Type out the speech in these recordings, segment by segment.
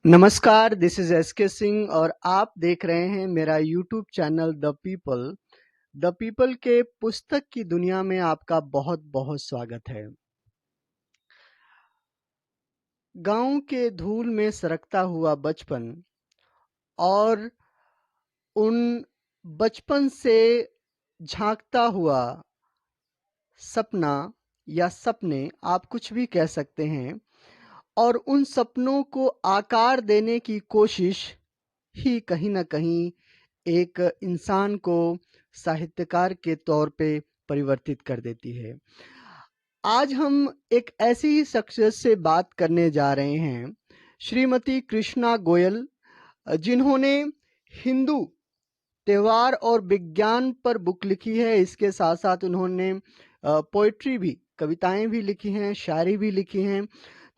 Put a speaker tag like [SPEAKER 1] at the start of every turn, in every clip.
[SPEAKER 1] नमस्कार, this is SK Singh और आप देख रहे हैं मेरा YouTube channel the people. The people के पुस्तक की दुनिया में आपका बहुत-बहुत स्वागत है। गाँव के धूल में सरकता हुआ बचपन और उन बचपन से झाँकता हुआ सपना या सपने आप कुछ भी कह सकते हैं और उन सपनों को आकार देने की कोशिश ही कहीं न कहीं एक इंसान को साहित्यकार के तौर पे परिवर्तित कर देती है। आज हम एक ऐसी ही शख्सियत से बात करने जा रहे हैं, श्रीमती कृष्णा गोयल, जिन्होंने हिंदू त्योहार और विज्ञान पर बुक लिखी है। इसके साथ-साथ उन्होंने पोएट्री भी, कविताएँ भी लिखी हैं, शायरी भी लिखी हैं।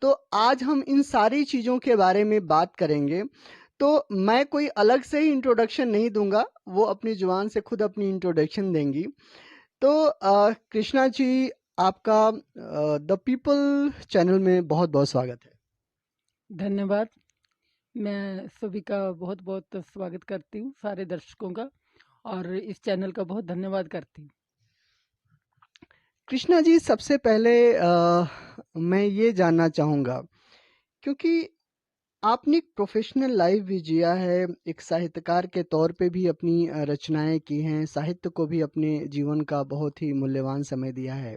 [SPEAKER 1] तो आज हम इन सारी चीज़ों के बारे में बात करेंगे। तो मैं कोई अलग से ही इंट्रोडक्शन नहीं दूँगा, वो अपनी ज़ुबान से खुद अपनी इंट्रोडक्शन देंगी। तो कृष्णा जी, आपका द पीपल चैनल में बहुत-बहुत स्वागत है।
[SPEAKER 2] धन्यवाद। मैं सभी का बहुत-बहुत स्वागत करती हूँ, सारे दर्शकों का और इस चैनल का बहुत धन्यवाद करती हूँ।
[SPEAKER 1] कृष्णा जी, सबसे पहले मैं ये जानना चाहूँगा, क्योंकि आपने एक प्रोफ़ेशनल लाइफ़ भी जिया है, एक साहित्यकार के तौर पे भी अपनी रचनाएँ की हैं, साहित्य को भी अपने जीवन का बहुत ही मूल्यवान समय दिया है।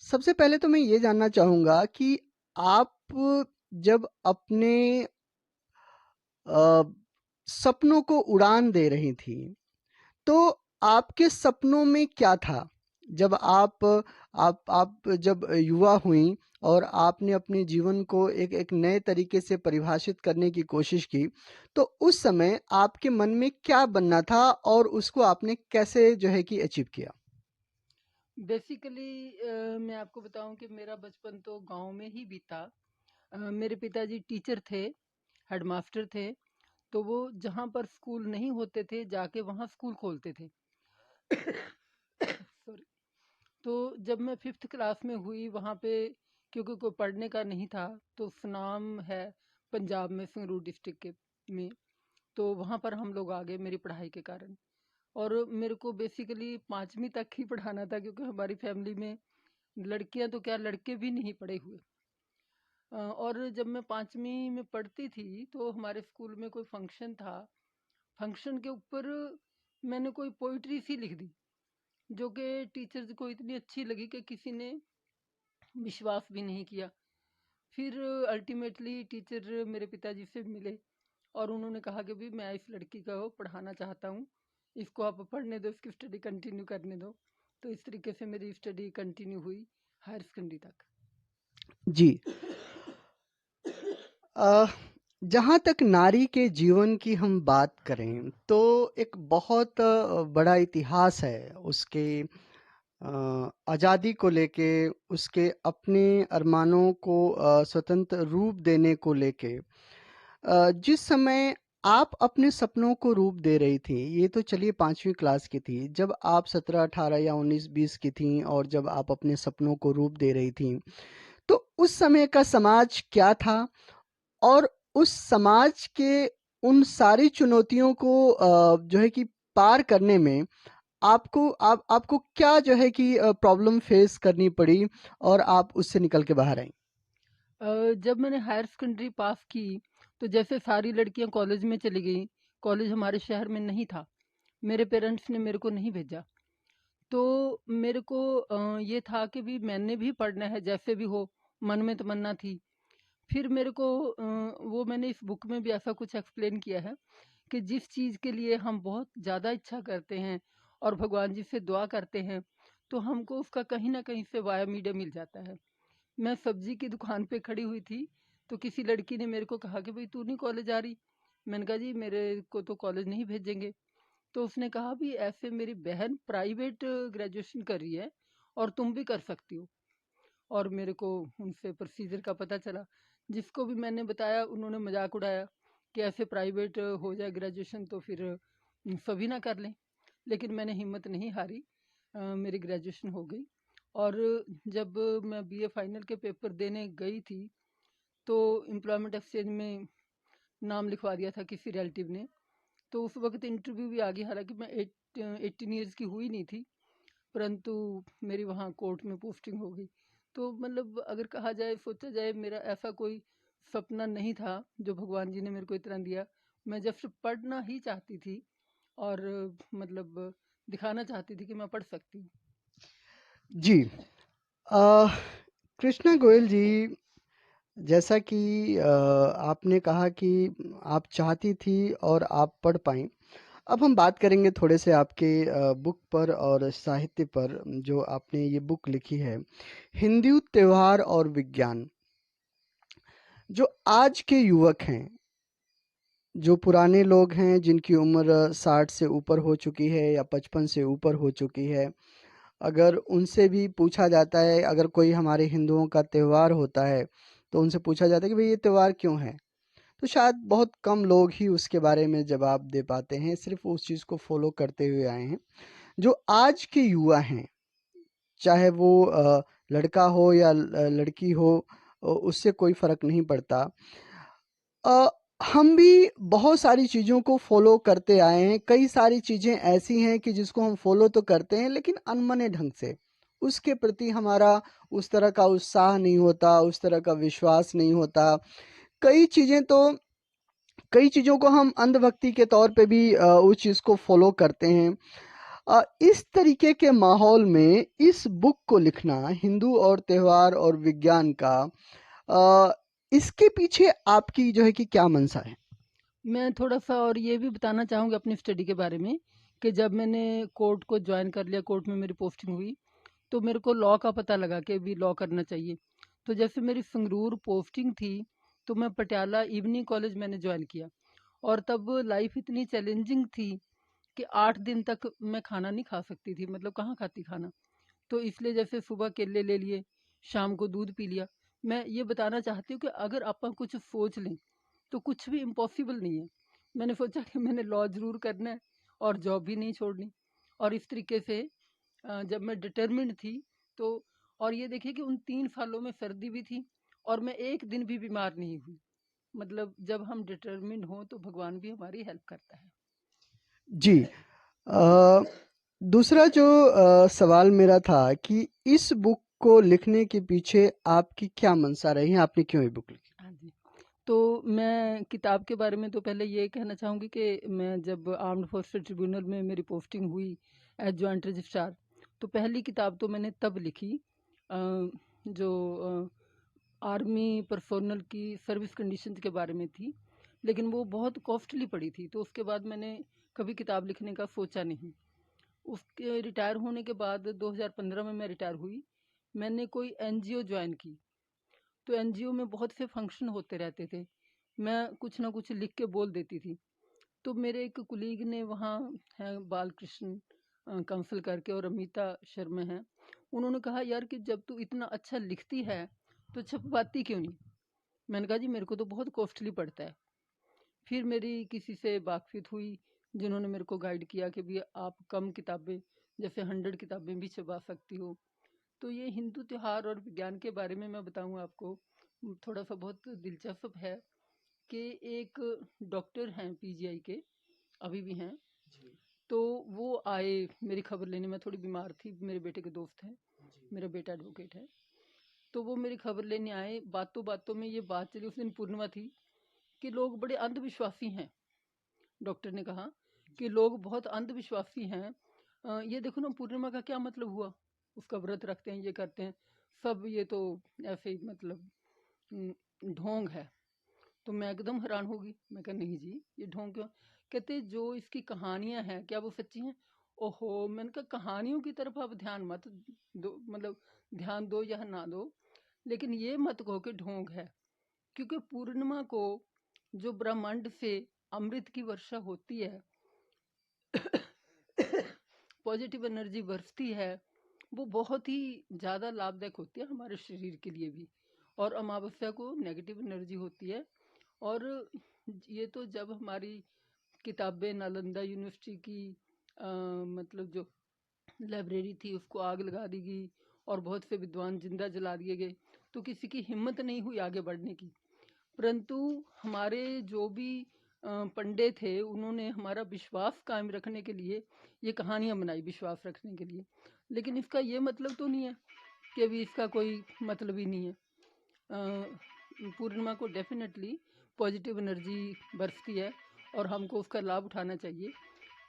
[SPEAKER 1] सबसे पहले तो मैं ये जानना चाहूँगा कि आप जब अपने अ, सपनों को उड़ान दे रही थीं, तो आपके सपनों में क्या था? जब आप जब युवा हुईं और आपने अपने जीवन को एक एक नए तरीके से परिभाषित करने की कोशिश की, तो उस समय आपके मन में क्या बनना था और उसको आपने कैसे जो है कि अचीव किया?
[SPEAKER 2] बेसिकली मैं आपको बताऊँ कि मेरा बचपन तो गाँव में ही बीता। मेरे पिताजी टीचर थे, हेडमास्टर थे, तो वो जहाँ पर स्कूल नहीं होते थे, जाके वहाँ स्कूल खोलते थे। सॉरी। तो जब मैं 5th क्लास में हुई वहाँ पे क्योंकि कोई पढ़ने का नहीं था, तो सुनाम है पंजाब में संगरूर डिस्ट्रिक्ट के में, तो वहाँ पर हम लोग आ गए मेरी पढ़ाई के कारण। और मेरे को बेसिकली 5वीं तक ही पढ़ाना था क्योंकि हमारी फैमिली में लड़कियां तो क्या लड़के भी नहीं पढ़े हुए। और जब मैं 5वीं में पढ़ती थी तो हमारे स्कूल में कोई फंक्शन था। फंक्शन के ऊपर मैंने कोई पोइट्री सी लिख दी जो कि टीचर्स को इतनी अच्छी लगी कि किसी ने विश्वास भी नहीं किया। फिर अल्टीमेटली टीचर मेरे पिताजी से मिले और उन्होंने कहा कि भी मैं इस लड़की को पढ़ाना चाहता हूँ, इसको आप पढ़ने दो, इसकी स्टडी कंटिन्यू करने दो। तो इस तरीके से मेरी स्टडी कंटिन्यू हुई हायर सेकेंडरी तक।
[SPEAKER 1] जी। अ, जहाँ तक नारी के जीवन की हम बात करें, तो एक बहुत बड़ा इतिहास है उसके आज़ादी को लेके, उसके अपने अरमानों को स्वतंत्र रूप देने को लेके। जिस समय आप अपने सपनों को रूप दे रही थीं, ये तो चलिए 5वीं क्लास की थी। जब आप 17, 18 या 19, 20 की थीं और जब आप अपने सपनों को रूप दे रही थीं, तो उस समय का समाज क्या था? और उस समाज के उन सारी चुनौतियों को जो है कि पार करने में आपको क्या जो है कि प्रॉब्लम फेस करनी पड़ी और आप उससे निकल के बाहर आईं?
[SPEAKER 2] जब मैंने हायर सेकेंडरी पास की तो जैसे सारी लड़कियां कॉलेज में चली गई। कॉलेज हमारे शहर में नहीं था, मेरे पेरेंट्स ने मेरे को नहीं भेजा। तो मेरे को ये था कि भी मैंने भी पढ़ना है जैसे भी हो, मन में तमन्ना थी। फिर मेरे को वो मैंने इस बुक में भी ऐसा कुछ एक्सप्लेन किया है कि जिस चीज़ के लिए हम बहुत ज़्यादा इच्छा करते हैं और भगवान जी से दुआ करते हैं, तो हमको उसका कहीं न कहीं से वाया मीडिया मिल जाता है। मैं सब्ज़ी की दुकान पे खड़ी हुई थी, तो किसी लड़की ने मेरे को कहा कि भई तू नहीं कॉलेज आ रही? मैंने कहा जी मेरे को तो कॉलेज नहीं भेजेंगे। तो उसने कहा भी ऐसे मेरी बहन प्राइवेट ग्रेजुएशन कर रही है और तुम भी कर सकती हो। और मेरे को उनसे प्रोसीजर का पता चला। जिसको भी मैंने बताया उन्होंने मजाक उड़ाया कि ऐसे प्राइवेट हो जाए ग्रेजुएशन तो फिर सभी ना कर लें। लेकिन मैंने हिम्मत नहीं हारी। मेरी ग्रेजुएशन हो गई। और जब मैं बीए फाइनल के पेपर देने गई थी तो एम्प्लॉयमेंट एक्सचेंज में नाम लिखवा दिया था किसी रिलेटिव ने। तो उस वक्त इंटरव्यू भी आ गया, हालांकि मैं 18 ईयर्स की हुई नहीं थी, परंतु मेरी वहाँ कोर्ट में पोस्टिंग हो गई। तो मतलब अगर कहा जाए, सोचा जाए, मेरा ऐसा कोई सपना नहीं था जो भगवान जी ने मेरे को इतना दिया। मैं जस्ट पढ़ना ही चाहती थी और मतलब दिखाना चाहती थी कि मैं पढ़ सकती हूँ।
[SPEAKER 1] जी। कृष्णा गोयल जी, जैसा कि आपने कहा कि आप चाहती थी और आप पढ़ पाईं। अब हम बात करेंगे थोड़े से आपके बुक पर और साहित्य पर, जो आपने ये बुक लिखी है, हिंदू त्योहार और विज्ञान। जो आज के युवक हैं, जो पुराने लोग हैं जिनकी उम्र 60 से ऊपर हो चुकी है या 55 से ऊपर हो चुकी है, अगर उनसे भी पूछा जाता है, अगर कोई हमारे हिंदुओं का त्योहार होता है, तो उनसे पूछा जाता है कि भाई ये त्योहार क्यों है? तो शायद बहुत कम लोग ही उसके बारे में जवाब दे पाते हैं, सिर्फ उस चीज़ को फॉलो करते हुए आए हैं। जो आज के युवा हैं, चाहे वो लड़का हो या लड़की हो, उससे कोई फ़र्क नहीं पड़ता। अ, हम भी बहुत सारी चीज़ों को फ़ॉलो करते आए हैं। कई सारी चीज़ें ऐसी हैं कि जिसको हम फ़ॉलो तो करते हैं, लेकिन अनमने ढंग से। उसके प्रति हमारा उस तरह का उत्साह नहीं होता, उस तरह का विश्वास नहीं होता। कई चीज़ें तो कई चीज़ों को हम अंधभक्ति के तौर पे भी उस चीज़ को फ़ॉलो करते हैं। इस तरीके के माहौल में इस बुक को लिखना, हिंदू और त्योहार और विज्ञान का, अ, इसके पीछे आपकी जो है कि क्या मंशा है?
[SPEAKER 2] मैं थोड़ा-सा और ये भी बताना चाहूँगी अपनी स्टडी के बारे में, कि जब मैंने कोर्ट को जॉइन कर लिया, कोर्ट में मेरी पोस्टिंग हुई, तो मेरे को लॉ का पता लगा कि अभी लॉ करना चाहिए। तो जैसे मेरी संगरूर पोस्टिंग थी, तो मैं पटियाला इवनिंग कॉलेज मैंने जॉइन किया, और तब लाइफ इतनी चैलेंजिंग थी कि 8 दिन तक मैं खाना नहीं खा सकती थी, मतलब कहाँ खाती खाना। तो इसलिए जैसे सुबह केले ले लिए, शाम को दूध पी लिया। मैं ये बताना चाहती हूँ कि अगर अपन कुछ सोच लें, तो कुछ भी इम्पॉसिबल नहीं है। मैंने सोचा कि मैंने लॉ ज़रूर करना है और जॉब भी नहीं छोड़नी। और इस तरीके से जब मैं डिटरमिन्ड थी, तो और ये देखिए कि उन 3 सालों में सर्दी भी थी और मैं एक दिन भी बीमार नहीं हुई। मतलब जब हम डिटरमिन्ड हों तो भगवान भी हमारी हेल्प करता है।
[SPEAKER 1] जी। अ, दूसरा जो सवाल मेरा था कि इस बुक को लिखने के पीछे आपकी क्या मंशा रही है? आपने क्यों ये बुक लिखी?
[SPEAKER 2] हाँ जी। तो मैं किताब के बारे में तो पहले ये कहना चाहूँगी कि मैं जब आर्म्ड फोर्सेस ट्रिब्यूनल में मेरी पोस्टिंग हुई एज जॉइंट रजिस्ट्रार, तो पहली किताब तो मैंने तब लिखी, जो आर्मी पर्सोनल की सर्विस कंडीशंस के बारे में थी, लेकिन वो बहुत कॉस्टली पड़ी थी, तो उसके बाद मैंने कभी किताब लिखने का सोचा नहीं। उसके रिटायर होने के बाद 2015 में मैं रिटायर हुई। मैंने कोई एनजीओ ज्वाइन की, तो एनजीओ में बहुत से फंक्शन होते रहते थे। मैं कुछ ना कुछ लिख के बोल देती थी। तो मेरे एक कुलीग ने वहाँ है, बालकृष्ण काउंसिल करके, और अमिता शर्मा हैं, उन्होंने कहा यार कि जब तू इतना अच्छा लिखती है तो छपवाती क्यों नहीं? मैंने कहा जी मेरे को तो बहुत कॉस्टली पड़ता है। फिर मेरी किसी से बातचीत हुई जिन्होंने मेरे को गाइड किया कि भी आप कम किताबें, जैसे 100 किताबें भी छपवा सकती हो। तो ये हिंदू त्योहार और विज्ञान के बारे में मैं बताऊँ आपको, थोड़ा सा बहुत दिलचस्प है कि एक डॉक्टर हैं पीजीआई के, अभी भी हैं। तो वो आए मेरी खबर लेने, मैं थोड़ी बीमार थी, मेरे बेटे के दोस्त हैं, मेरा बेटा एडवोकेट है। तो वो मेरी खबर लेने आए, बातों बातों में ये बात चली, उस दिन पूर्णिमा थी, कि लोग बड़े अंधविश्वासी हैं। डॉक्टर ने कहा कि लोग बहुत अंधविश्वासी हैं। ये देखो ना पूर्णिमा का क्या मतलब हुआ, उसका व्रत रखते हैं, ये करते हैं सब, ये तो ऐसे ही मतलब ढोंग है। तो मैं एकदम हैरान हो गई, मैं कहा नहीं जी ये ढोंग क्यों? कहते जो इसकी कहानियां हैं क्या वो सच्ची हैं? ओहो, मैंने कहा कहानियों की तरफ आप ध्यान मत दो, मतलब ध्यान दो या ना दो, लेकिन ये मत कहो कि ढोंग है। क्योंकि पूर्णिमा को जो ब्रह्मांड से अमृत की वर्षा होती है, पॉजिटिव एनर्जी बरसती है, वो बहुत ही ज़्यादा लाभदायक होती है हमारे शरीर के लिए भी। और अमावस्या को नेगेटिव एनर्जी होती है। और ये तो जब हमारी किताबें नालंदा यूनिवर्सिटी की मतलब जो लाइब्रेरी थी उसको आग लगा दी गई और बहुत से विद्वान जिंदा जला दिए गए, तो किसी की हिम्मत नहीं हुई आगे बढ़ने की। परंतु हमारे जो भी पंडे थे, उन्होंने हमारा विश्वास कायम रखने के लिए ये कहानियाँ बनाई, विश्वास रखने के लिए। लेकिन इसका ये मतलब तो नहीं है कि अभी इसका कोई मतलब ही नहीं है। पूर्णिमा को डेफिनेटली पॉजिटिव एनर्जी बरसती है और हमको उसका लाभ उठाना चाहिए।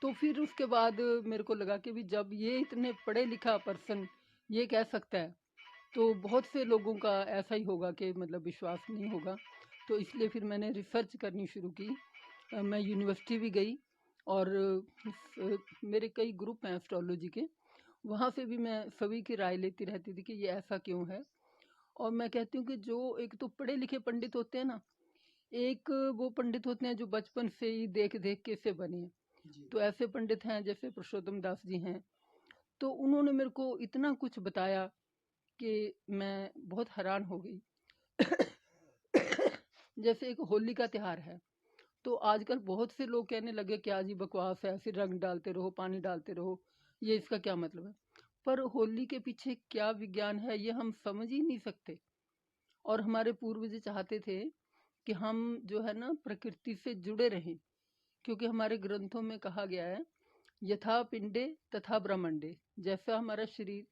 [SPEAKER 2] तो फिर उसके बाद मेरे को लगा कि भी जब ये इतने पढ़े लिखा पर्सन ये कह सकता है, तो बहुत से लोगों का ऐसा ही होगा कि मतलब विश्वास नहीं होगा। तो इसलिए फिर मैंने रिसर्च करनी शुरू की। मैं यूनिवर्सिटी भी गई और मेरे कई ग्रुप हैं एस्ट्रोलॉजी के, वहाँ से भी मैं सभी की राय लेती रहती थी कि ये ऐसा क्यों है। और मैं कहती हूँ कि जो एक तो पढ़े लिखे पंडित होते हैं ना, एक वो पंडित होते हैं जो बचपन से ही देख देख के से बने हैं। तो ऐसे पंडित हैं जैसे पुरुषोत्तम दास जी हैं, तो उन्होंने मेरे को इतना कुछ बताया कि मैं बहुत हैरान हो गई। जैसे एक होली का त्योहार है, तो आजकल बहुत से लोग कहने लगे क्या जी बकवास है, ऐसे रंग डालते रहो, पानी डालते रहो, ये इसका क्या मतलब है। पर होली के पीछे क्या विज्ञान है ये हम समझ ही नहीं सकते। और हमारे पूर्वज चाहते थे कि हम जो है ना प्रकृति से जुड़े रहें, क्योंकि हमारे ग्रंथों में कहा गया है यथा पिंडे तथा ब्रह्मंडे, जैसा हमारा शरीर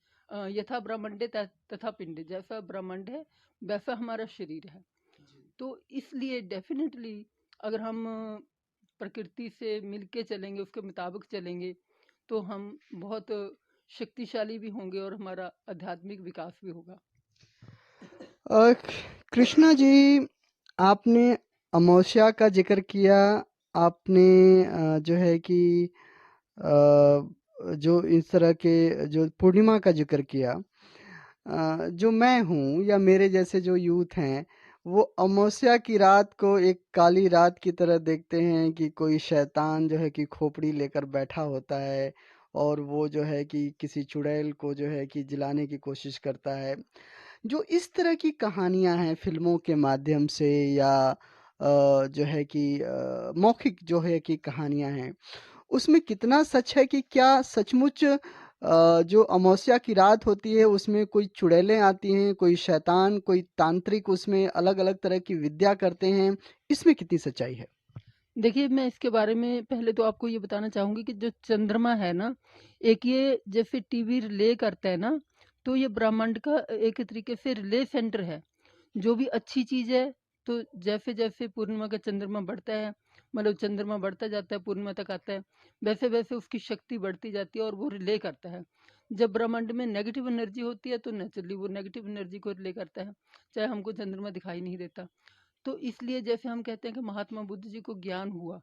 [SPEAKER 2] यथा ब्रह्मंडे तथा पिंडे, जैसा ब्रह्मांड है वैसा हमारा शरीर है। तो इसलिए डेफिनेटली अगर हम प्रकृति से मिलके चलेंगे, उसके मुताबिक चलेंगे, तो हम बहुत शक्तिशाली भी होंगे और हमारा आध्यात्मिक विकास भी होगा।
[SPEAKER 1] अ, कृष्णा जी, आपने अमावस्या का जिक्र किया, आपने जो है कि जो इस तरह के जो पूर्णिमा का जिक्र किया। जो मैं हूँ या मेरे जैसे जो यूथ हैं, वो अमावस्या की रात को एक काली रात की तरह देखते हैं कि कोई शैतान जो है कि खोपड़ी लेकर बैठा होता है और वो जो है कि किसी चुड़ैल को जो है कि जलाने की कोशिश करता है। जो इस तरह की कहानियाँ हैं फ़िल्मों के माध्यम से या जो है कि मौखिक जो है कि कहानियाँ हैं, उसमें कितना सच है कि क्या सचमुच जो अमावस्या की रात होती है उसमें कोई चुड़ैलें आती हैं, कोई शैतान, कोई तांत्रिक उसमें अलग-अलग तरह की विद्या करते हैं, इसमें कितनी सच्चाई है?
[SPEAKER 2] देखिए, मैं इसके बारे में पहले तो आपको ये बताना चाहूँगी कि जो चंद्रमा है ना, एक ये जैसे टीवी रिले करता है ना, तो ये ब्रह्मांड का एक तरीके से रिले सेंटर है। जो भी अच्छी चीज़ है, तो जैसे-जैसे पूर्णिमा का चंद्रमा बढ़ता है, मतलब चंद्रमा बढ़ता जाता है, पूर्णिमा तक आता है, वैसे-वैसे उसकी शक्ति बढ़ती जाती है और वो रिले करता है। जब ब्रह्मांड में नेगेटिव एनर्जी होती है, तो नेचुरली वो नेगेटिव एनर्जी को रिले करता है, चाहे हमको चंद्रमा दिखाई नहीं देता। तो इसलिए जैसे हम कहते हैं कि महात्मा बुद्ध जी को ज्ञान हुआ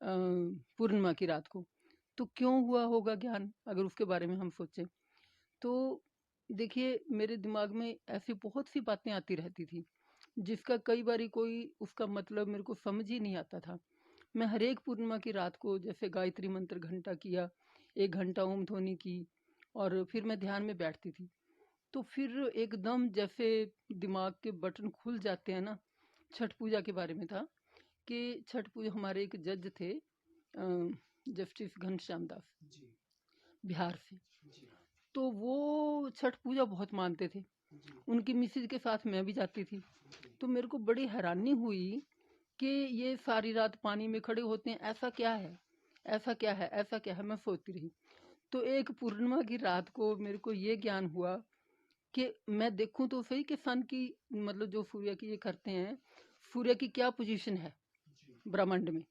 [SPEAKER 2] पूर्णिमा की रात को, तो क्यों हुआ होगा ज्ञान अगर उसके बारे में हम सोचें। तो देखिए, मेरे दिमाग में ऐसी बहुत सी बातें आती रहती थी जिसका कई बारी कोई उसका मतलब मेरे को समझ ही नहीं आता था। मैं हर एक पूर्णिमा की रात को जैसे गायत्री मंत्र घंटा किया, 1 घंटा ओम ध्वनि की और फिर मैं ध्यान में बैठती थी। तो फिर एकदम जैसे दिमाग के बटन खुल जाते हैं ना। छठ पूजा के बारे में था कि छठ पूजा हमारे एक जज थे जस्टिस घनश्याम दास, बिहार से। तो वो छठ पूजा बहुत मानते थे। उनकी मिसेज के साथ मैं भी जाती थी। तो मेरे को बड़ी हैरानी हुई कि ये सारी रात पानी में खड़े होते हैं, ऐसा क्या है, ऐसा क्या है, ऐसा क्या है, मैं सोचती रही। तो एक पूर्णिमा की रात को मेरे को ये ज्ञान हुआ कि मैं देखूं तो सही कि सन की मतलब जो सूर्य की ये करते हैं, सूर्य की क्या पोजीशन है ब्रह्मांड में।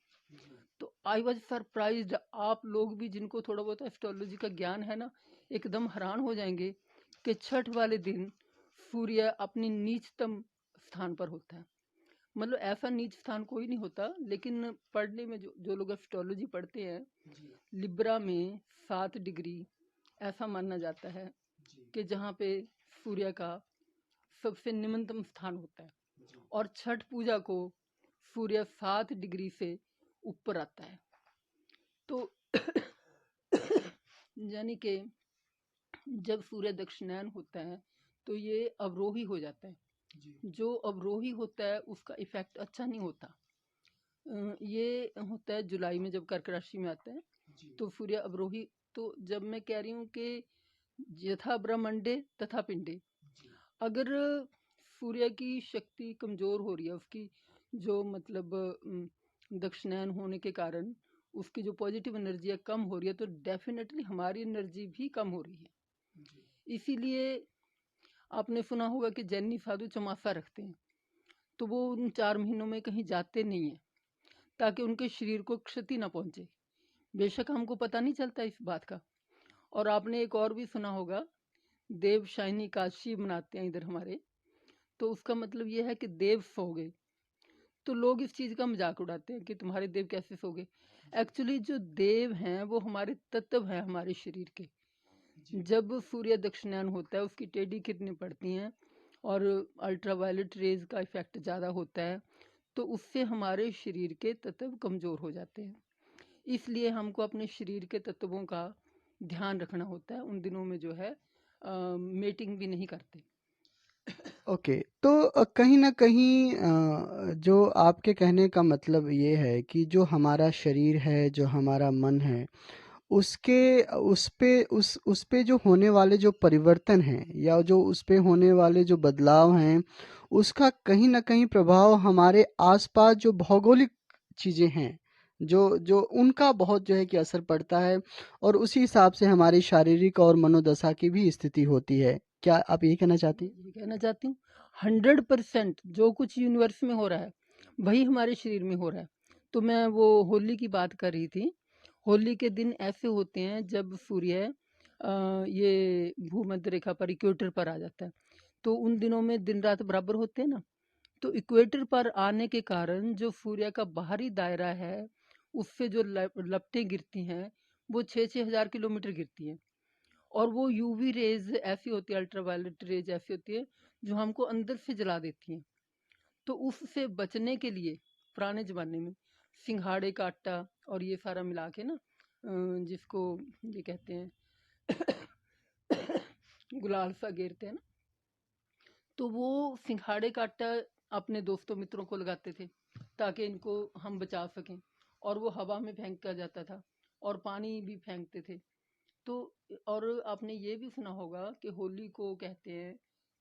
[SPEAKER 2] तो आई वॉज सरप्राइज्ड। आप लोग भी जिनको थोड़ा बहुत एस्ट्रोलॉजी का ज्ञान है ना, एकदम हैरान हो जाएंगे कि छठ वाले दिन सूर्य अपनी नीचतम स्थान पर होता है। मतलब ऐसा नीच स्थान कोई नहीं होता, लेकिन पढ़ने में जो जो लोग एस्ट्रोलॉजी पढ़ते हैं, लिब्रा में 7 डिग्री ऐसा माना जाता है कि जहाँ पे सूर्य का सबसे निम्नतम स्थान होता है। और छठ पूजा को सूर्य 7 डिग्री से ऊपर आता है। तो यानी कि जब सूर्य दक्षिणायन होता है तो ये अवरोही हो जाता है। जो अवरोही होता है उसका इफेक्ट अच्छा नहीं होता। ये होता है जुलाई में जब कर्क राशि में आता है, तो सूर्य अवरोही। तो जब मैं कह रही हूँ कि यथा ब्रह्मंडे तथा पिंडे, अगर सूर्य की शक्ति कमज़ोर हो रही है, उसकी जो मतलब दक्षिणायन होने के कारण उसकी जो पॉजिटिव एनर्जी है कम हो रही है, तो डेफिनेटली हमारी एनर्जी भी कम हो रही है। इसीलिए आपने सुना होगा कि जैनी साधु चमासा रखते हैं, तो वो उन 4 महीनों में कहीं जाते नहीं हैं, ताकि उनके शरीर को क्षति ना पहुंचे। बेशक हमको पता नहीं चलता इस बात का। और आपने एक और भी सुना होगा, देवशायनी एकादशी मनाते हैं इधर हमारे, तो उसका मतलब ये है कि देव सो गए। तो लोग इस चीज़ का मजाक उड़ाते हैं कि तुम्हारे देव कैसे सो गए। एक्चुअली जो देव हैं वो हमारे तत्व हैं हमारे शरीर के। जब सूर्य दक्षिणायन होता है उसकी टेढ़ी किरणें पड़ती हैं और अल्ट्रावायलेट रेज का इफेक्ट ज़्यादा होता है, तो उससे हमारे शरीर के तत्व कमज़ोर हो जाते हैं। इसलिए हमको अपने शरीर के तत्वों का ध्यान रखना होता है। उन दिनों में जो है मेटिंग भी नहीं करते।
[SPEAKER 1] ओके, तो कहीं न कहीं जो आपके कहने का मतलब ये है कि जो हमारा शरीर है, जो हमारा मन है, उसके उस पे जो होने वाले जो परिवर्तन हैं या जो उस पे होने वाले जो बदलाव हैं, उसका कहीं न कहीं प्रभाव हमारे आस-पास जो भौगोलिक चीज़ें हैं, जो जो उनका बहुत जो है कि असर पड़ता है और उसी हिसाब से हमारी शारीरिक और मनोदशा की भी स्थिति होती है। क्या आप यही कहना चाहती हैं?
[SPEAKER 2] ये कहना चाहती हूँ 100% जो कुछ यूनिवर्स में हो रहा है वही हमारे शरीर में हो रहा है। तो मैं वो होली की बात कर रही थी। होली के दिन ऐसे होते हैं जब सूर्य ये भूमध्य रेखा पर इक्वेटर पर आ जाता है, तो उन दिनों में दिन रात बराबर होते हैं ना। तो इक्वेटर पर आने के कारण जो सूर्य का बाहरी दायरा है उससे जो लपटें गिरती हैं वो 6,000 किलोमीटर गिरती हैं। और वो यूवी रेज ऐसी होती है, अल्ट्रावायलेट रेज ऐसी होती है जो हमको अंदर से जला देती हैं। तो उससे बचने के लिए पुराने ज़माने में सिंघाड़े का आटा और ये सारा मिला के ना, जिसको ये कहते हैं गुलाल सा घेरते हैं ना, तो वो सिंघाड़े का आटा अपने दोस्तों मित्रों को लगाते थे ताकि इनको हम बचा सकें। और वो हवा में फेंका जाता था और पानी भी फेंकते थे। तो और आपने ये भी सुना होगा कि होली को कहते हैं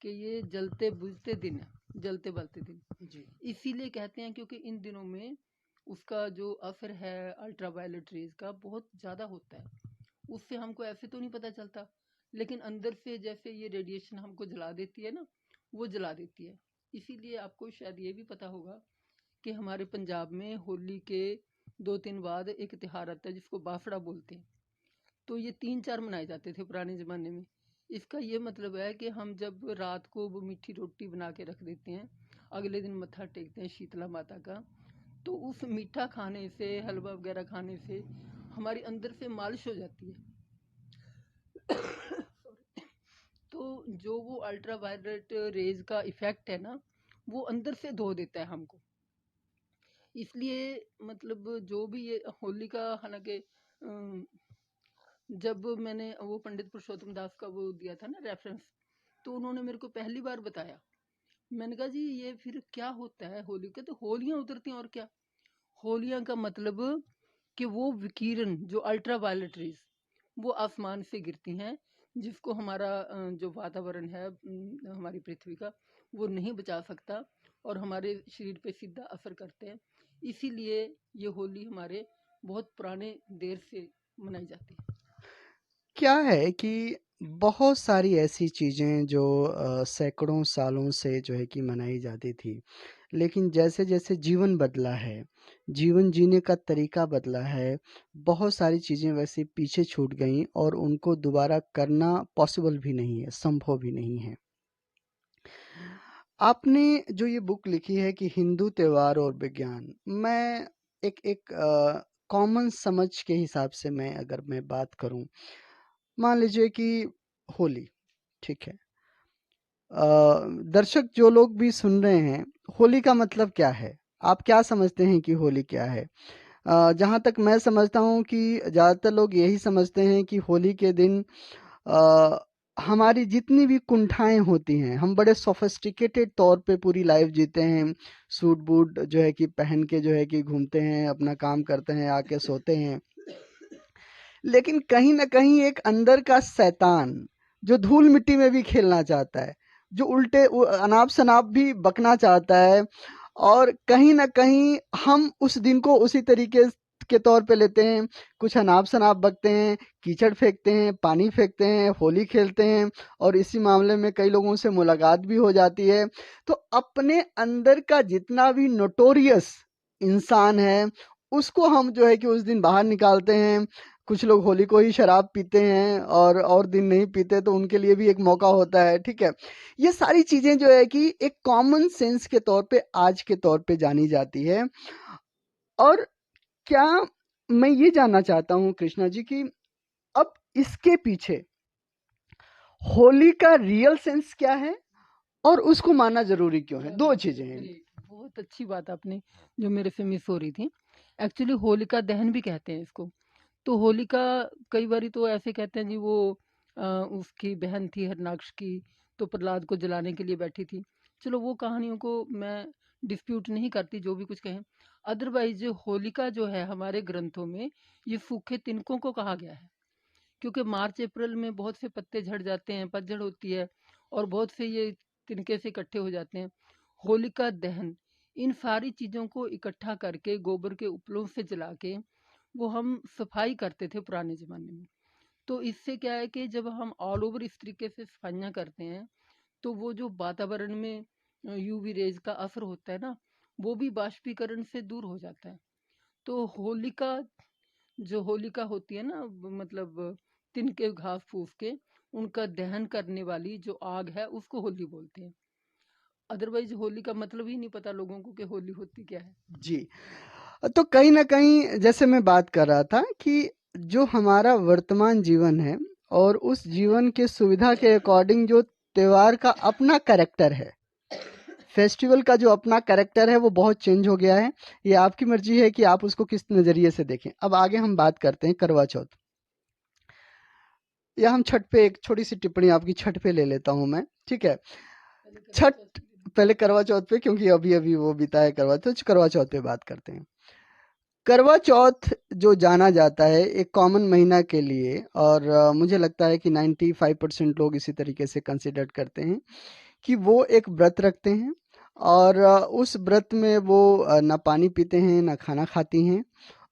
[SPEAKER 2] कि ये जलते बुझते दिन है, जलते बलते दिन। जी, इसीलिए कहते हैं क्योंकि इन दिनों में उसका जो असर है अल्ट्रावायलेट रेज का बहुत ज़्यादा होता है। उससे हमको ऐसे तो नहीं पता चलता, लेकिन अंदर से जैसे ये रेडिएशन हमको जला देती है ना, वो जला देती है। इसीलिए आपको शायद ये भी पता होगा कि हमारे पंजाब में होली के 2 दिन बाद एक त्योहार आता है जिसको बाफड़ा बोलते हैं। तो ये 3-4 मनाए जाते थे पुराने ज़माने में। इसका ये मतलब है कि हम जब रात को वो मीठी रोटी बना के रख देते हैं, अगले दिन मत्था टेकते हैं शीतला माता का, तो उस मीठा खाने से, हलवा वगैरह खाने से हमारी अंदर से मालिश हो जाती है। तो जो वो अल्ट्रावायलेट रेज का इफेक्ट है ना, वो अंदर से धो देता है हमको। इसलिए मतलब जो भी ये होली का, हालांकि जब मैंने वो पंडित पुरुषोत्तम दास का वो दिया था ना रेफरेंस, तो उन्होंने मेरे को पहली बार बताया। मैंने कहा जी ये फिर क्या होता है होली का? तो होलियां उतरती हैं और क्या। होलियां का मतलब कि वो विकिरण जो अल्ट्रावायलेट रेज वो आसमान से गिरती हैं, जिसको हमारा जो वातावरण है हमारी पृथ्वी का, वो नहीं बचा सकता और हमारे शरीर पे सीधा असर करते हैं। इसीलिए ये होली हमारे बहुत पुराने देर से मनाई जाती है।
[SPEAKER 1] क्या है कि बहुत सारी ऐसी चीज़ें जो सैकड़ों सालों से जो है कि मनाई जाती थी, लेकिन जैसे-जैसे जीवन बदला है, जीवन जीने का तरीका बदला है, बहुत सारी चीज़ें वैसे पीछे छूट गईं और उनको दोबारा करना पॉसिबल भी नहीं है, संभव भी नहीं है। आपने जो ये बुक लिखी है कि हिंदू त्योहार और विज्ञान, मैं एक एक कॉमन समझ के हिसाब से मैं अगर मैं बात करूँ, मान लीजिए कि होली, ठीक है। दर्शक जो लोग भी सुन रहे हैं, होली का मतलब क्या है? आप क्या समझते हैं कि होली क्या है? जहाँ तक मैं समझता हूँ कि ज़्यादातर लोग यही समझते हैं कि होली के दिन अ, हमारी जितनी भी कुंठाएँ होती हैं, हम बड़े सोफिस्टिकेटेड तौर पे पूरी लाइफ़ जीते हैं। सूट-बूट जो है कि पहन के जो है कि घूमते हैं, अपना काम करते हैं, आके सोते हैं। लेकिन कहीं न कहीं एक अंदर का शैतान, जो धूल-मिट्टी में भी खेलना चाहता है, जो उल्टे अनाप शनाप भी बकना चाहता है, और कहीं ना कहीं हम उस दिन को उसी तरीके के तौर पे लेते हैं। कुछ अनाप शनाप बकते हैं, कीचड़ फेंकते हैं, पानी फेंकते हैं, होली खेलते हैं, और इसी मामले में कई लोगों से मुलाकात भी हो जाती है। तो अपने अंदर का जितना भी नोटोरियस इंसान है, उसको हम जो है कि उस दिन बाहर निकालते हैं। कुछ लोग होली को ही शराब पीते हैं और दिन नहीं पीते, तो उनके लिए भी एक मौका होता है, ठीक है। ये सारी चीजें जो है कि एक कॉमन सेंस के तौर पे आज के तौर पे जानी जाती है। और क्या मैं ये जानना चाहता हूँ कृष्णा जी कि अब इसके पीछे होली का रियल सेंस क्या है और उसको मानना जरूरी क्यों है? दो चीजें हैं।
[SPEAKER 2] बहुत अच्छी बात आपने जो मेरे से मिस हो रही थी। एक्चुअली होलिका दहन भी कहते हैं इसको। तो होलिका कई बारी तो ऐसे कहते हैं जी वो उसकी बहन थी हिरणाक्ष की, तो प्रहलाद को जलाने के लिए बैठी थी। चलो वो कहानियों को मैं डिस्प्यूट नहीं करती, जो भी कुछ कहें। अदरवाइज होलिका जो है हमारे ग्रंथों में ये सूखे तिनकों को कहा गया है, क्योंकि मार्च अप्रैल में बहुत से पत्ते झड़ जाते हैं, पतझड़ होती है और बहुत से ये तिनके से इकट्ठे हो जाते हैं। होलिका दहन इन सारी चीज़ों को इकट्ठा करके गोबर के उपलों से जला के वो हम सफाई करते थे पुराने ज़माने में। तो इससे क्या है कि जब हम ऑल ओवर इस तरीके से सफाइयाँ करते हैं, तो वो जो वातावरण में यूवी रेज का असर होता है ना, वो भी बाष्पीकरण से दूर हो जाता है। तो होलिका जो होलिका होती है ना, मतलब तिनके घास फूस के उनका दहन करने वाली जो आग है उसको होली बोलते हैं। अदरवाइज होली का मतलब ही नहीं पता लोगों को कि होली होती क्या है।
[SPEAKER 1] जी। तो कहीं ना कहीं जैसे मैं बात कर रहा था कि जो हमारा वर्तमान जीवन है, और उस जीवन के सुविधा के अकॉर्डिंग जो त्योहार का अपना कैरेक्टर है, फेस्टिवल का जो अपना कैरेक्टर है, वो बहुत चेंज हो गया है। ये आपकी मर्जी है कि आप उसको किस नज़रिए से देखें। अब आगे हम बात करते हैं करवा चौथ, या हम छठ पे एक छोटी सी टिप्पणी आपकी छठ पे ले लेता हूं मैं, ठीक है। छठ, पहले करवा चौथ पे, क्योंकि अभी अभी वो बीता है करवा चौथ। करवा चौथ पे बात करते हैं। करवा चौथ जो जाना जाता है एक कॉमन महीना के लिए, और मुझे लगता है कि 95% लोग इसी तरीके से कंसिडर करते हैं कि वो एक व्रत रखते हैं, और उस व्रत में वो ना पानी पीते हैं ना खाना खाती हैं,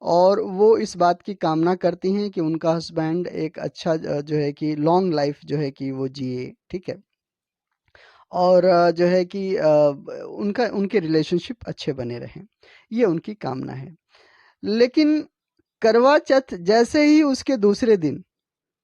[SPEAKER 1] और वो इस बात की कामना करती हैं कि उनका हस्बैंड एक अच्छा जो है कि लॉन्ग लाइफ जो है कि वो जिए, ठीक है। और जो है कि उनका उनके रिलेशनशिप अच्छे बने रहें, ये उनकी कामना है। लेकिन करवा चौथ जैसे ही उसके दूसरे दिन,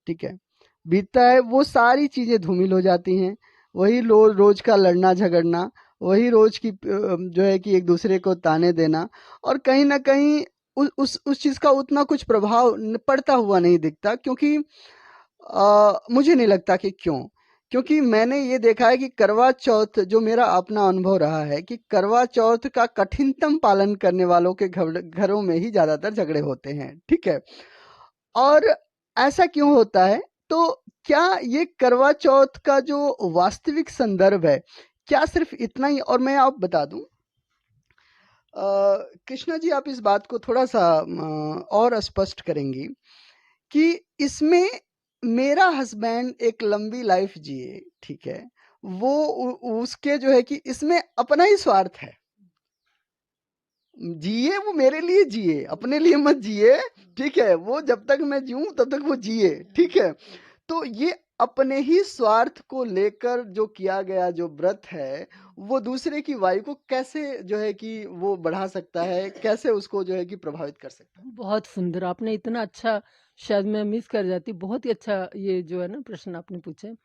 [SPEAKER 1] ठीक है, बीतता है, वो सारी चीज़ें धूमिल हो जाती हैं। वही रोज का लड़ना झगड़ना, वही रोज की जो है कि एक दूसरे को ताने देना, और कहीं ना कहीं उस चीज़ का उतना कुछ प्रभाव पड़ता हुआ नहीं दिखता। क्योंकि मुझे नहीं लगता कि क्योंकि मैंने ये देखा है कि करवा चौथ, जो मेरा अपना अनुभव रहा है, कि करवा चौथ का कठिनतम पालन करने वालों के घरों में ही ज्यादातर झगड़े होते हैं, ठीक है। और ऐसा क्यों होता है? तो क्या ये करवा चौथ का जो वास्तविक संदर्भ है, क्या सिर्फ इतना ही? और मैं आप बता दूं, कृष्णा जी, आप इस बात को थोड़ा सा और स्पष्ट करेंगी कि इसमें मेरा हस्बैंड एक लंबी लाइफ जिए, ठीक है, वो उसके जो है कि इसमें अपना ही स्वार्थ है। जिए, वो मेरे लिए जिए, अपने लिए मत जिए, ठीक है। वो जब तक मैं जीऊं तब तक वो जिए, ठीक है। तो ये अपने ही स्वार्थ को लेकर जो किया गया जो व्रत है, वो दूसरे की वायु को कैसे जो है कि वो बढ़ा सकता है, कैसे उसको जो है कि प्रभावित कर सकता है?
[SPEAKER 2] बहुत सुंदर, आपने इतना अच्छा, शायद मैं मिस कर जाती, बहुत ही अच्छा ये जो है ना प्रश्न आपने पूछा है।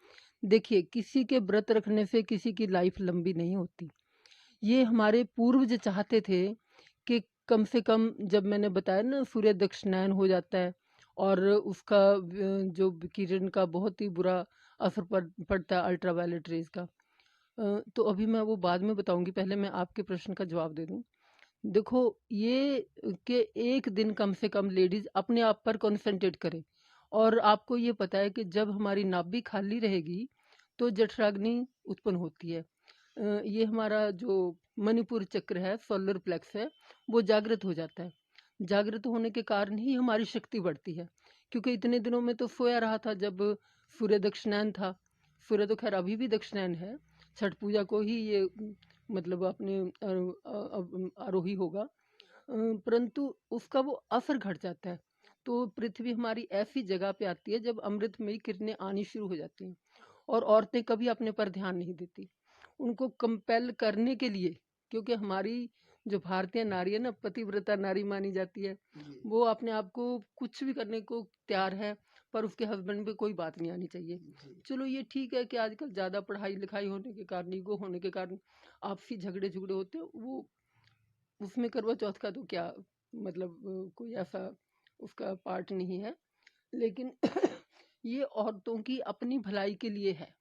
[SPEAKER 2] देखिए, किसी के व्रत रखने से किसी की लाइफ लंबी नहीं होती। ये हमारे पूर्वज चाहते थे कि कम से कम, जब मैंने बताया ना सूर्य दक्षिणायन हो जाता है और उसका जो किरण का बहुत ही बुरा असर पड़ता है अल्ट्रावायलेट रेज का। तो अभी मैं वो बाद में बताऊंगी, पहले मैं आपके प्रश्न का जवाब दे दूं। देखो, ये कि एक दिन कम से कम लेडीज अपने आप पर कंसंट्रेट करे। और आपको ये पता है कि जब हमारी नाभि खाली रहेगी तो जठराग्नि उत्पन्न होती है। ये हमारा जो मणिपुर चक्र है, सोलर प्लेक्स है, वो जागृत हो जाता है। जागृत होने के कारण ही हमारी शक्ति बढ़ती है। क्योंकि इतने दिनों में तो सोया रहा था जब सूर्य दक्षिणायन था। सूर्य तो खैर अभी भी दक्षिणायन है, छठ पूजा को ही ये मतलब अपने आरोही होगा, परंतु उसका वो असर घट जाता है। तो पृथ्वी हमारी ऐसी जगह पे आती है जब अमृतमयी किरणें आनी शुरू हो जाती हैं, और औरतें कभी अपने पर ध्यान नहीं देती। उनको कंपेल करने के लिए, क्योंकि हमारी जो भारतीय नारी है ना, पतिव्रता नारी मानी जाती है, वो अपने आप को कुछ भी करने को तैयार है, पर उसके हस्बैंड पे कोई बात नहीं आनी चाहिए। चलो ये ठीक है कि आजकल ज़्यादा पढ़ाई लिखाई होने के कारण, ईगो होने के कारण आपसी झगड़े झगड़े होते हैं, वो उसमें करवा चौथ का तो क्या मतलब कोई ऐसा उसका पार्ट नहीं है, लेकिन ये औरतों की अपनी भलाई के लिए है।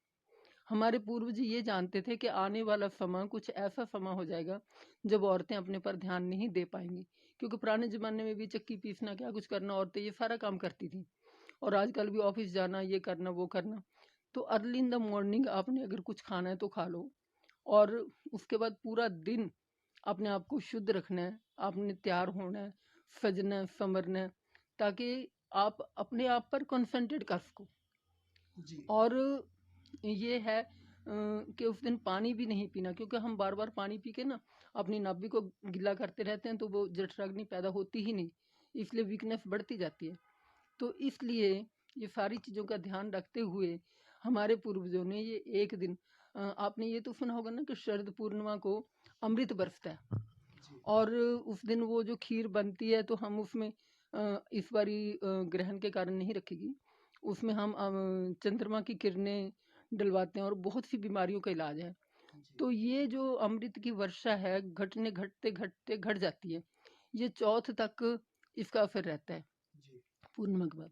[SPEAKER 2] हमारे पूर्वज ये जानते थे कि आने वाला समय कुछ ऐसा समय हो जाएगा जब औरतें अपने पर ध्यान नहीं दे पाएंगी, क्योंकि पुराने ज़माने में भी चक्की पीसना क्या कुछ करना औरतें ये सारा काम करती थी, और आजकल भी ऑफिस जाना, ये करना वो करना। तो अर्ली इन द मॉर्निंग आपने अगर कुछ खाना है तो खा लो, और उसके बाद पूरा दिन अपने आप को शुद्ध रखना है, आपने तैयार होना है, सजना है, संवरना है, ताकि आप अपने आप पर कंसंट्रेट कर सको। और ये है कि उस दिन पानी भी नहीं पीना, क्योंकि हम बार बार पानी पी के ना अपनी नाभि को गीला करते रहते हैं, तो वो जठराग्नि पैदा होती ही नहीं, इसलिए वीकनेस बढ़ती जाती है। तो इसलिए ये सारी चीज़ों का ध्यान रखते हुए हमारे पूर्वजों ने ये एक दिन आपने ये तो सुना होगा ना कि शरद पूर्णिमा को अमृत बरसता है, और उस दिन वो जो खीर बनती है तो हम उसमें इस बारी ग्रहण के कारण नहीं रखेगी, उसमें हम चंद्रमा की किरणें डलवाते हैं, और बहुत सी बीमारियों का इलाज है। तो ये जो अमृत की वर्षा है, घटने घटते घटते घट जाती है, ये चौथ तक इसका असर रहता है पूर्णिमा के बाद।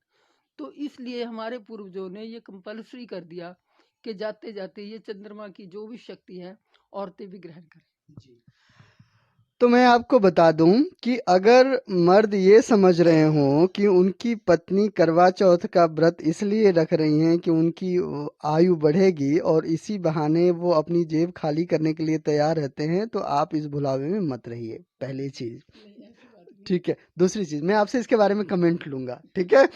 [SPEAKER 2] तो इसलिए हमारे पूर्वजों ने ये कंपल्सरी कर दिया कि जाते जाते ये चंद्रमा की जो भी शक्ति है औरतें भी ग्रहण करें।
[SPEAKER 1] तो मैं आपको बता दूं कि अगर मर्द ये समझ रहे हों कि उनकी पत्नी करवा चौथ का व्रत इसलिए रख रही हैं कि उनकी आयु बढ़ेगी और इसी बहाने वो अपनी जेब खाली करने के लिए तैयार रहते हैं, तो आप इस भुलावे में मत रहिए, पहली चीज। ठीक है। दूसरी चीज, मैं आपसे इसके बारे में कमेंट लूंगा, ठीक है।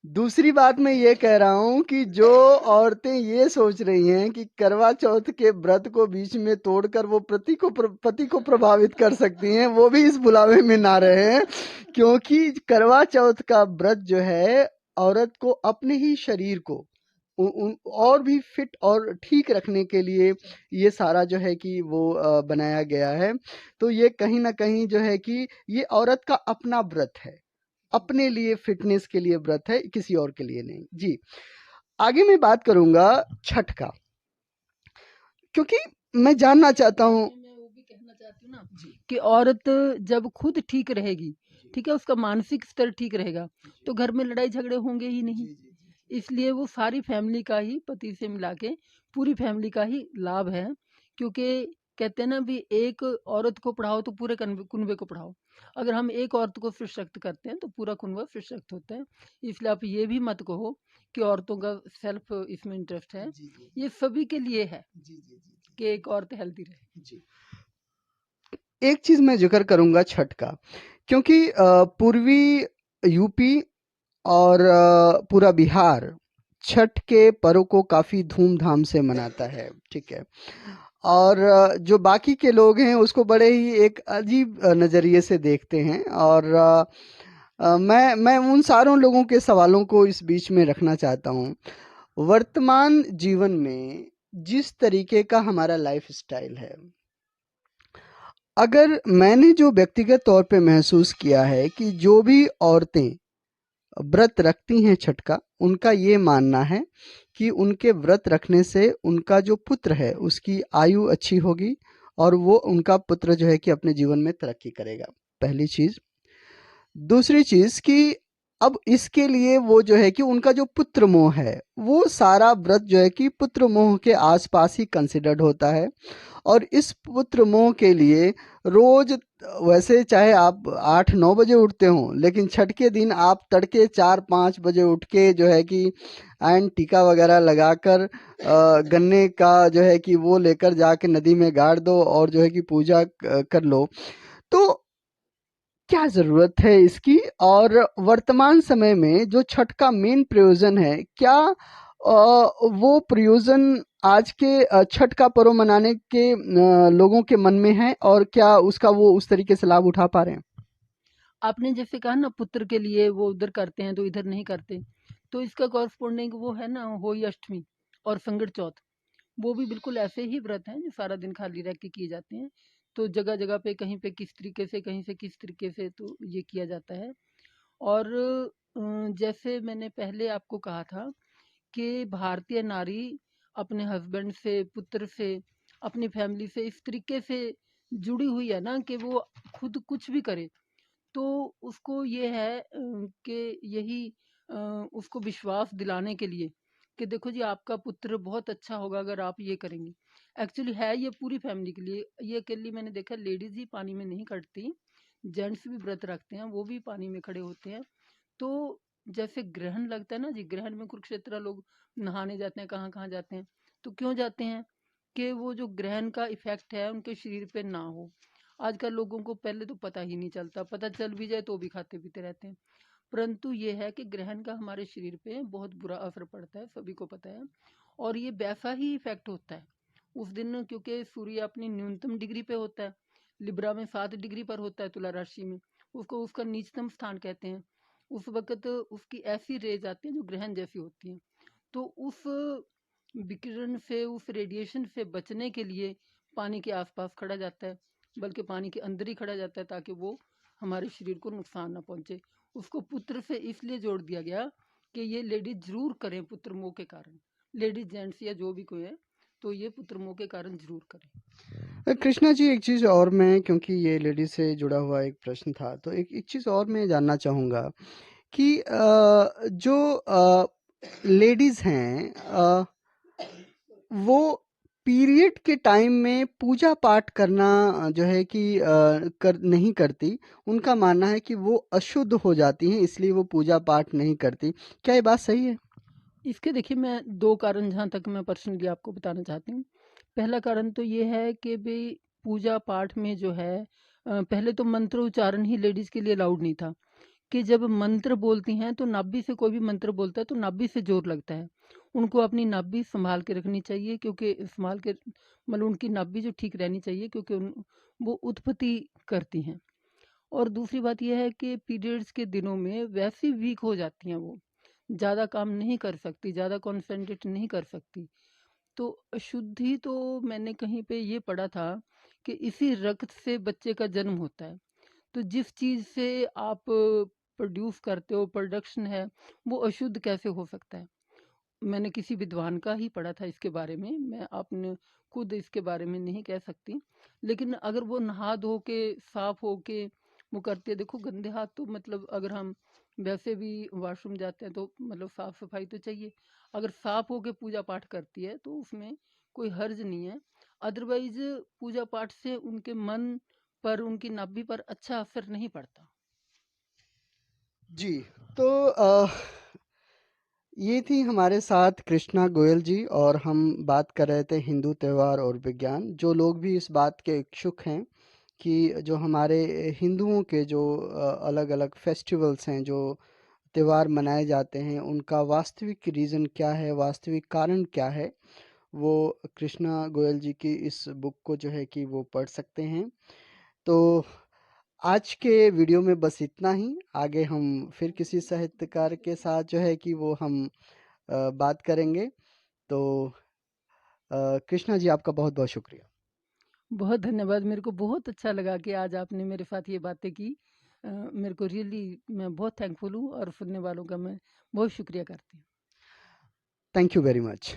[SPEAKER 1] दूसरी बात मैं ये कह रहा हूं कि जो औरतें ये सोच रही हैं कि करवा चौथ के व्रत को बीच में तोड़कर वो पति को प्रभावित कर सकती हैं, वो भी इस बुलावे में ना रहे, क्योंकि करवा चौथ का व्रत जो है औरत को अपने ही शरीर को और भी फिट और ठीक रखने के लिए ये सारा जो है कि वो बनाया गया है। तो ये कहीं ना कहीं जो है कि ये औरत का अपना व्रत है, अपने लिए फिटनेस के लिए व्रत है, किसी और के लिए नहीं जी। आगे मैं बात करूंगा छठ का, क्योंकि मैं जानना चाहता हूँ।
[SPEAKER 2] मैं वो भी कहना चाहती हूँ ना कि औरत जब खुद ठीक रहेगी, ठीक है, उसका मानसिक स्तर ठीक रहेगा, तो घर में लड़ाई झगड़े होंगे ही नहीं। इसलिए वो सारी फैमिली का ही, पति से मिला के पूरी फैमिली का ही लाभ है, क्योंकि कहते हैं ना भी एक औरत को पढ़ाओ तो पूरे कुनबे को पढ़ाओ। अगर हम एक औरत को सशक्त करते हैं तो पूरा कुनबा सशक्त होता है। इसलिए आप ये भी मत कहो कि औरतों का सेल्फ इसमें इंटरेस्ट है, ये सभी के लिए है कि एक औरत हेल्दी रहे।
[SPEAKER 1] एक चीज मैं जिक्र करूंगा छठ का, क्योंकि पूर्वी यूपी और पूरा बिहार छठ के पर्व को काफी धूमधाम से मनाता है, ठीक है। और जो बाकी के लोग हैं उसको बड़े ही एक अजीब नजरिए से देखते हैं, और मैं उन सारों लोगों के सवालों को इस बीच में रखना चाहता हूँ। वर्तमान जीवन में जिस तरीके का हमारा लाइफ स्टाइल है, अगर मैंने जो व्यक्तिगत तौर पे महसूस किया है कि जो भी औरतें व्रत रखती हैं छठ का, उनका ये मानना है कि उनके व्रत रखने से उनका जो पुत्र है उसकी आयु अच्छी होगी, और वो उनका पुत्र जो है कि अपने जीवन में तरक्की करेगा, पहली चीज। दूसरी चीज कि अब इसके लिए वो जो है कि उनका जो पुत्र मोह है, वो सारा व्रत जो है कि पुत्र मोह के आसपास ही कंसिडर्ड होता है, और इस पुत्र मोह के लिए रोज, वैसे चाहे आप 8-9 बजे उठते हो, लेकिन छठ के दिन आप तड़के 4-5 बजे उठ के जो है कि एंड टीका वगैरह लगाकर गन्ने का जो है कि वो लेकर जाके नदी में गाड़ दो और जो है कि पूजा कर लो। तो क्या जरूरत है इसकी? और वर्तमान समय में जो छठ का मेन प्रयोजन है, क्या वो प्रयोजन आज के छठ का पर्व मनाने के लोगों के मन में है, और क्या उसका वो उस तरीके से लाभ उठा पा रहे हैं?
[SPEAKER 2] आपने जैसे कहा ना पुत्र के लिए वो उधर करते हैं तो इधर नहीं करते, तो इसका कॉरस्पॉन्डिंग वो है ना होली अष्टमी और संकट चौथ, वो भी बिल्कुल ऐसे ही व्रत हैं जो सारा दिन खाली रह के किए जाते हैं। तो जगह-जगह पे कहीं पे किस तरीके से, कहीं से किस तरीके से तो ये किया जाता है। और जैसे मैंने पहले आपको कहा था कि भारतीय नारी अपने हस्बैंड से, पुत्र से, अपनी फैमिली से इस तरीके से जुड़ी हुई है ना कि वो खुद कुछ भी करे, तो उसको ये है कि यही अ, उसको विश्वास दिलाने के लिए कि देखो जी आपका पुत्र बहुत अच्छा होगा अगर आप ये करेंगे। एक्चुअली है ये पूरी फैमिली के लिए, ये अकेली मैंने देखा लेडीज़ ही पानी में नहीं खड़ती, जेंट्स भी व्रत रखते हैं, वो भी पानी में खड़े होते हैं। तो जैसे ग्रहण लगता है ना जी, ग्रहण में कुरुक्षेत्र लोग नहाने जाते हैं, कहाँ-कहाँ जाते हैं। तो क्यों जाते हैं? कि वो जो ग्रहण का इफ़ेक्ट है उनके शरीर पे ना हो। आजकल लोगों को पहले तो पता ही नहीं चलता, पता चल भी जाए तो भी खाते-पीते रहते हैं। परंतु ये है कि ग्रहण का हमारे शरीर पे बहुत बुरा असर पड़ता है, सभी को पता है। और ये वैसा ही इफ़ेक्ट होता है। उस दिन क्योंकि सूर्य अपनी न्यूनतम डिग्री पे होता है, लिब्रा में 7 डिग्री पर होता है तुला राशि में, उसको उसका नीचतम स्थान कहते हैं। उस वक़्त उसकी ऐसी रेज़ आती हैं जो ग्रहण जैसी होती हैं। तो उस विकिरण से, उस रेडिएशन से बचने के लिए पानी के आस-पास खड़ा जाता है, बल्कि पानी के अंदर ही खड़ा जाता है ताकि वो हमारे शरीर को नुकसान ना पहुँचे। उसको पुत्र से इसलिए जोड़ दिया गया कि ये लेडीज़ ज़रूर करें पुत्र मोह के कारण। लेडीज़, जेंट्स या जो भी कोई है, तो ये पुत्र मोह के कारण ज़रूर करें।
[SPEAKER 1] कृष्णा जी, एक चीज़ और मैं, क्योंकि ये लेडीज़ से जुड़ा हुआ एक प्रश्न था, तो एक एक चीज़ और मैं जानना चाहूँगा कि जो लेडीज़ हैं, वो पीरियड के टाइम में पूजा पाठ करना जो है कि कर नहीं करती। उनका मानना है कि वो अशुद्ध हो जाती हैं, इसलिए वो पूजा पाठ नहीं करती। क्या ये बात सही है?
[SPEAKER 2] इसके देखिए मैं 2 कारण जहाँ तक मैं पर्सनली आपको बताना चाहती हूँ। पहला कारण तो ये है कि भई पूजा पाठ में जो है पहले तो मंत्र उच्चारण ही लेडीज़ के लिए अलाउड नहीं था। कि जब मंत्र बोलती हैं तो नाभि से कोई भी मंत्र बोलता है तो नाभि से ज़ोर लगता है। उनको अपनी नाभि सँभाल के रखनी चाहिए, क्योंकि सँभाल के मतलब उनकी नाभि जो ठीक रहनी चाहिए, क्योंकि वो उत्पत्ति करती हैं। और दूसरी बात ये है कि पीरियड्स के दिनों में वैसे ही वीक हो जाती हैं वो, ज़्यादा काम नहीं कर सकती, ज़्यादा कॉन्सन्ट्रेट नहीं कर सकती। तो अशुद्धि तो मैंने कहीं पे ये पढ़ा था कि इसी रक्त से बच्चे का जन्म होता है। तो जिस चीज़ से आप प्रोड्यूस करते हो, प्रोडक्शन है, वो अशुद्ध कैसे हो सकता है? मैंने किसी विद्वान का ही पढ़ा था इसके बारे में, मैं अपने खुद इसके बारे में नहीं कह सकती। लेकिन अगर वो नहा धो के, साफ हो के वो करती है, देखो गंदे हाथ तो मतलब अगर हम वैसे भी वॉशरूम जाते हैं तो मतलब साफ-सफाई तो चाहिए। अगर साफ हो के पूजा पाठ करती है तो उसमें कोई हर्ज नहीं है। अदरवाइज़ पूजा पाठ से उनके मन पर, उनकी नाभि पर अच्छा असर नहीं पड़ता।
[SPEAKER 1] जी, तो ये थी हमारे साथ कृष्णा गोयल जी, और हम बात कर रहे थे हिंदू त्योहार और विज्ञान। जो लोग भी इस बात के इच्छुक हैं कि जो हमारे हिंदुओं के जो अलग-अलग फेस्टिवल्स हैं, जो त्योहार मनाए जाते हैं, उनका वास्तविक रीज़न क्या है, वास्तविक कारण क्या है, वो कृष्णा गोयल जी की इस बुक को जो है कि वो पढ़ सकते हैं। तो आज के वीडियो में बस इतना ही। आगे हम फिर किसी साहित्यकार के साथ जो है कि वो हम बात करेंगे। तो कृष्णा जी, आपका बहुत-बहुत शुक्रिया।
[SPEAKER 2] बहुत धन्यवाद, मेरे को बहुत अच्छा लगा कि आज आपने मेरे साथ ये बातें की। मेरे को रियली मैं बहुत थैंकफुल हूँ और सुनने वालों का मैं बहुत शुक्रिया करती हूँ।
[SPEAKER 1] Thank you very much.